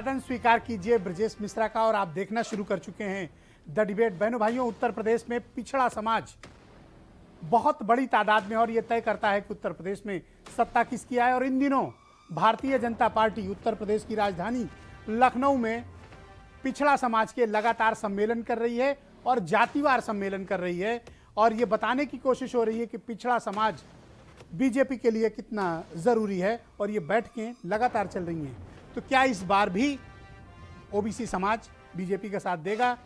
स्वीकार कीजिए ब्रजेश मिश्रा का और आप देखना शुरू कर चुके हैं द डिबेट। बहनों भाइयों, उत्तर प्रदेश में पिछड़ा समाज बहुत बड़ी तादाद में और यह तय करता है कि उत्तर प्रदेश में सत्ता किसकी आए। और इन दिनों भारतीय जनता पार्टी उत्तर प्रदेश की राजधानी लखनऊ में पिछड़ा समाज के लगातार सम्मेलन कर रही है और जातिवार सम्मेलन कर रही है और ये बताने की कोशिश हो रही है कि पिछड़ा समाज बीजेपी के लिए कितना जरूरी है और ये बैठकें लगातार चल रही हैं। तो क्या इस बार भी ओबीसी समाज बीजेपी का साथ देगा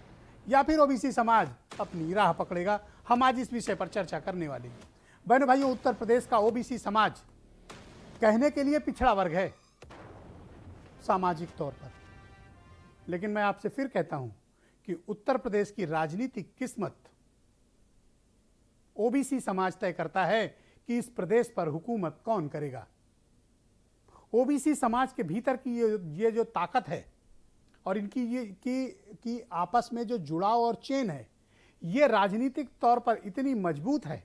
या फिर ओबीसी समाज अपनी राह पकड़ेगा? हम आज इस विषय पर चर्चा करने वाले हैं। बहनों भाइयों, उत्तर प्रदेश का ओबीसी समाज कहने के लिए पिछड़ा वर्ग है सामाजिक तौर पर, लेकिन मैं आपसे फिर कहता हूं कि उत्तर प्रदेश की राजनीतिक किस्मत ओबीसी समाज तय करता है कि इस प्रदेश पर हुकूमत कौन करेगा। ओबीसी समाज के भीतर की ये जो ताकत है और इनकी ये की आपस में जो जुड़ाव और चेन है, ये राजनीतिक तौर पर इतनी मजबूत है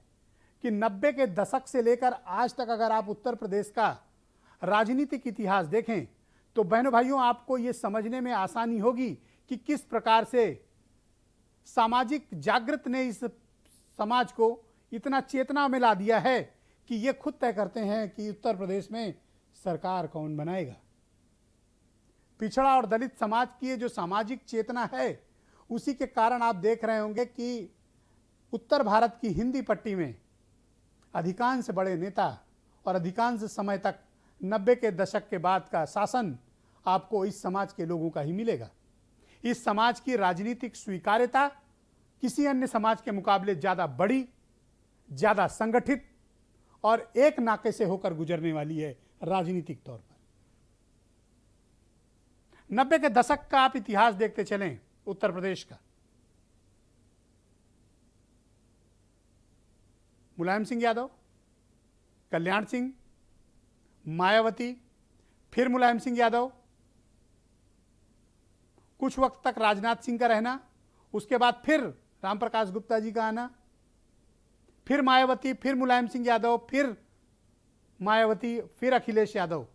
कि 90 के दशक से लेकर आज तक अगर आप उत्तर प्रदेश का राजनीतिक इतिहास देखें तो बहनों भाइयों आपको ये समझने में आसानी होगी कि किस प्रकार से सामाजिक जागृत ने इस समाज को इतना चेतना में ला दिया है कि ये खुद तय करते हैं कि उत्तर प्रदेश में सरकार कौन बनाएगा। पिछड़ा और दलित समाज की जो सामाजिक चेतना है उसी के कारण आप देख रहे होंगे कि उत्तर भारत की हिंदी पट्टी में अधिकांश बड़े नेता और अधिकांश समय तक 90 के दशक के बाद का शासन आपको इस समाज के लोगों का ही मिलेगा। इस समाज की राजनीतिक स्वीकार्यता किसी अन्य समाज के मुकाबले ज़्यादा बड़ी, ज़्यादा संगठित और एक नाके से होकर गुजरने वाली है राजनीतिक तौर पर। 90 के दशक का आप इतिहास देखते चलें उत्तर प्रदेश का। मुलायम सिंह यादव, कल्याण सिंह, मायावती, फिर मुलायम सिंह यादव, कुछ वक्त तक राजनाथ सिंह का रहना, उसके बाद फिर रामप्रकाश गुप्ता जी का आना, फिर मायावती, फिर मुलायम सिंह यादव, फिर मायावती, फिर अखिलेश यादव।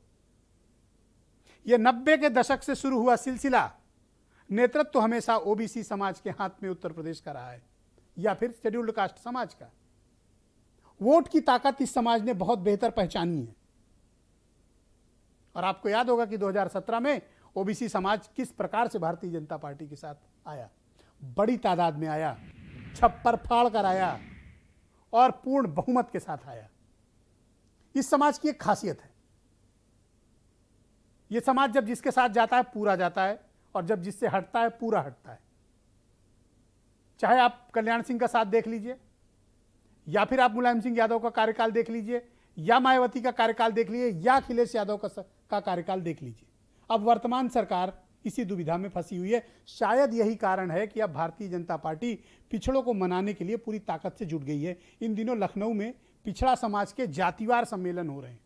यह 90 के दशक से शुरू हुआ सिलसिला नेतृत्व तो हमेशा ओबीसी समाज के हाथ में उत्तर प्रदेश का रहा है या फिर शेड्यूल्ड कास्ट समाज का। वोट की ताकत इस समाज ने बहुत बेहतर पहचानी है और आपको याद होगा कि 2017 में ओबीसी समाज किस प्रकार से भारतीय जनता पार्टी के साथ आया। बड़ी तादाद में आया, छप्पर फाड़ कर आया और पूर्ण बहुमत के साथ आया। इस समाज की एक खासियत है, यह समाज जब जिसके साथ जाता है पूरा जाता है और जब जिससे हटता है पूरा हटता है। चाहे आप कल्याण सिंह का साथ देख लीजिए या फिर आप मुलायम सिंह यादव का कार्यकाल देख लीजिए या मायावती का कार्यकाल देख लीजिए या अखिलेश यादव का कार्यकाल देख लीजिए। अब वर्तमान सरकार इसी दुविधा में फंसी हुई है। शायद यही कारण है कि अब भारतीय जनता पार्टी पिछड़ों को मनाने के लिए पूरी ताकत से जुट गई है। इन दिनों लखनऊ में पिछड़ा समाज के जातिवार सम्मेलन हो रहे हैं।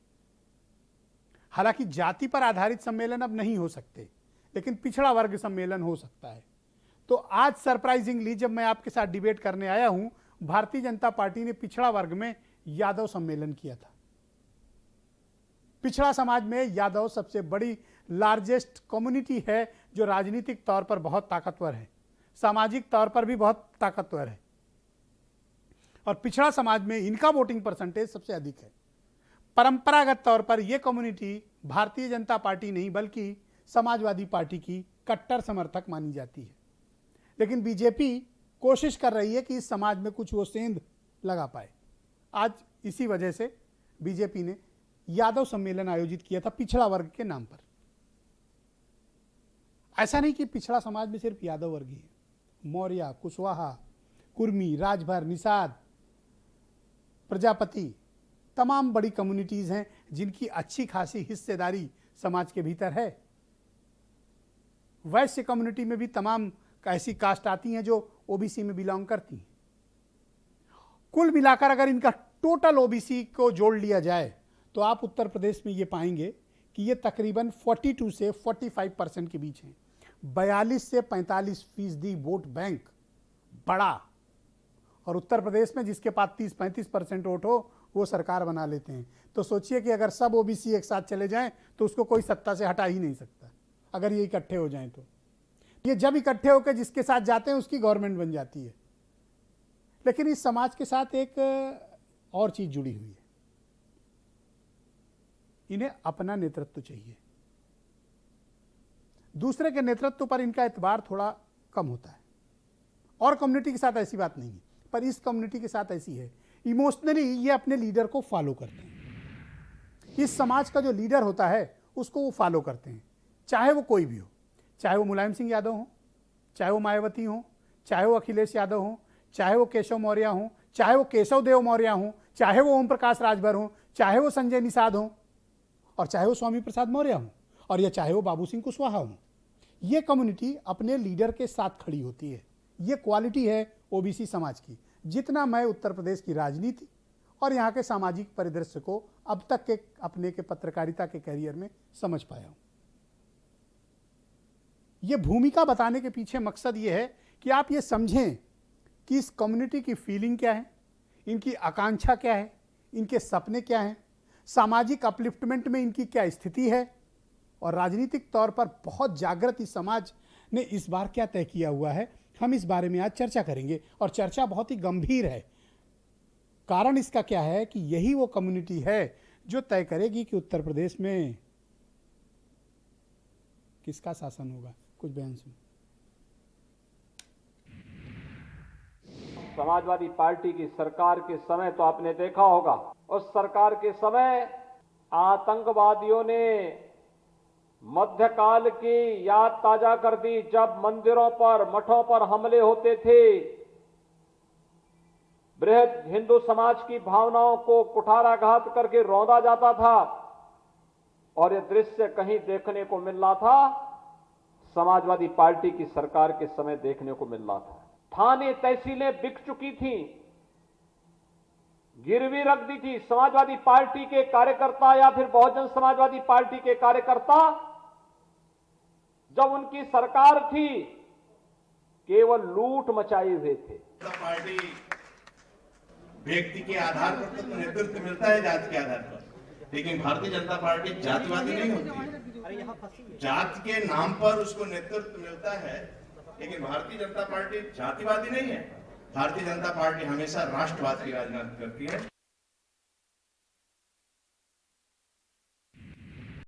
हालांकि जाति पर आधारित सम्मेलन अब नहीं हो सकते, लेकिन पिछड़ा वर्ग सम्मेलन हो सकता है। तो आज सरप्राइजिंगली जब मैं आपके साथ डिबेट करने आया हूं, भारतीय जनता पार्टी ने पिछड़ा वर्ग में यादव सम्मेलन किया था। पिछड़ा समाज में यादव सबसे बड़ी लार्जेस्ट कम्युनिटी है जो राजनीतिक तौर पर बहुत ताकतवर है, सामाजिक तौर पर भी बहुत ताकतवर है और पिछड़ा समाज में इनका वोटिंग परसेंटेज सबसे अधिक है। परंपरागत तौर पर यह कम्युनिटी भारतीय जनता पार्टी नहीं बल्कि समाजवादी पार्टी की कट्टर समर्थक मानी जाती है, लेकिन बीजेपी कोशिश कर रही है कि इस समाज में कुछ वो सेंध लगा पाए। आज इसी वजह से बीजेपी ने यादव सम्मेलन आयोजित किया था पिछड़ा वर्ग के नाम पर। ऐसा नहीं कि पिछड़ा समाज में सिर्फ यादव वर्ग ही है, मौर्य, कुशवाहा, कुर्मी, राजभर, निषाद, प्रजापति, तमाम बड़ी कम्युनिटीज हैं जिनकी अच्छी खासी हिस्सेदारी समाज के भीतर है। वैश्य कम्युनिटी में भी तमाम ऐसी कास्ट आती हैं जो ओबीसी में बिलोंग करती हैं। कुल मिलाकर अगर इनका टोटल ओबीसी को जोड़ लिया जाए तो आप उत्तर प्रदेश में ये पाएंगे कि ये तकरीबन 42 से 45% के बीच हैं। 42 से 45% वोट बैंक बड़ा, और उत्तर प्रदेश में जिसके पास 30-35% वोट हो वो सरकार बना लेते हैं। तो सोचिए कि अगर सब ओबीसी एक साथ चले जाएं तो उसको कोई सत्ता से हटा ही नहीं सकता। अगर ये इकट्ठे हो जाएं तो ये जब इकट्ठे होकर जिसके साथ जाते हैं उसकी गवर्नमेंट बन जाती है। लेकिन इस समाज के साथ एक और चीज जुड़ी हुई है, इन्हें अपना नेतृत्व चाहिए। दूसरे के नेतृत्व पर इनका एतबार थोड़ा कम होता है। और कम्युनिटी के साथ ऐसी बात नहीं है, पर इस कम्युनिटी के साथ ऐसी है, इमोशनली ये अपने लीडर को फॉलो करते हैं। इस समाज का जो लीडर होता है उसको वो फॉलो करते हैं, चाहे वो कोई भी हो, चाहे वो मुलायम सिंह यादव हो, चाहे वो मायावती हो, चाहे वो अखिलेश यादव हो, चाहे वो केशव मौर्य हो, चाहे वो केशव देव मौर्य हो, चाहे वो ओम प्रकाश राजभर हो, चाहे वो संजय निषाद हो, और चाहे वो स्वामी प्रसाद मौर्य हो, और या चाहे वो बाबू सिंह कुशवाहा हो। ये कम्युनिटी अपने लीडर के साथ खड़ी होती है। ये क्वालिटी है ओबीसी समाज की। जितना मैं उत्तर प्रदेश की राजनीति और यहाँ के सामाजिक परिदृश्य को अब तक के अपने के पत्रकारिता के करियर में समझ पाया हूँ। ये भूमिका बताने के पीछे मकसद ये है कि आप ये समझें कि इस कम्युनिटी की फीलिंग क्या है, इनकी आकांक्षा क्या है, इनके सपने क्या हैं, सामाजिक अपलिफ्टमेंट में इनकी क्या स्थिति है, और राजनीतिक तौर पर बहुत जागृत इस समाज ने इस बार क्या तय किया हुआ है। हम इस बारे में आज चर्चा करेंगे, और चर्चा बहुत ही गंभीर है। कारण इसका क्या है कि यही वो कम्युनिटी है जो तय करेगी कि उत्तर प्रदेश में किसका शासन होगा। कुछ बयान सुन। समाजवादी पार्टी की सरकार के समय तो आपने देखा होगा, उस सरकार के समय आतंकवादियों ने मध्यकाल की याद ताजा कर दी, जब मंदिरों पर, मठों पर हमले होते थे। बृहद हिंदू समाज की भावनाओं को कुठाराघात करके रौंदा जाता था, और यह दृश्य कहीं देखने को मिल रहा था, समाजवादी पार्टी की सरकार के समय देखने को मिल रहा था। थाने तहसीलें बिक चुकी थी, गिरवी रख दी थी। समाजवादी पार्टी के कार्यकर्ता या फिर बहुजन समाजवादी पार्टी के कार्यकर्ता, जब उनकी सरकार थी, केवल लूट मचाए हुए थे। पार्टी व्यक्ति के आधार पर तो नेतृत्व मिलता है, जाति के आधार पर, लेकिन भारतीय जनता पार्टी जातिवादी नहीं होती। जाति के नाम पर उसको नेतृत्व मिलता है, लेकिन भारतीय जनता पार्टी जातिवादी नहीं है। भारतीय जनता पार्टी हमेशा राष्ट्रवाद की राजनीति करती है।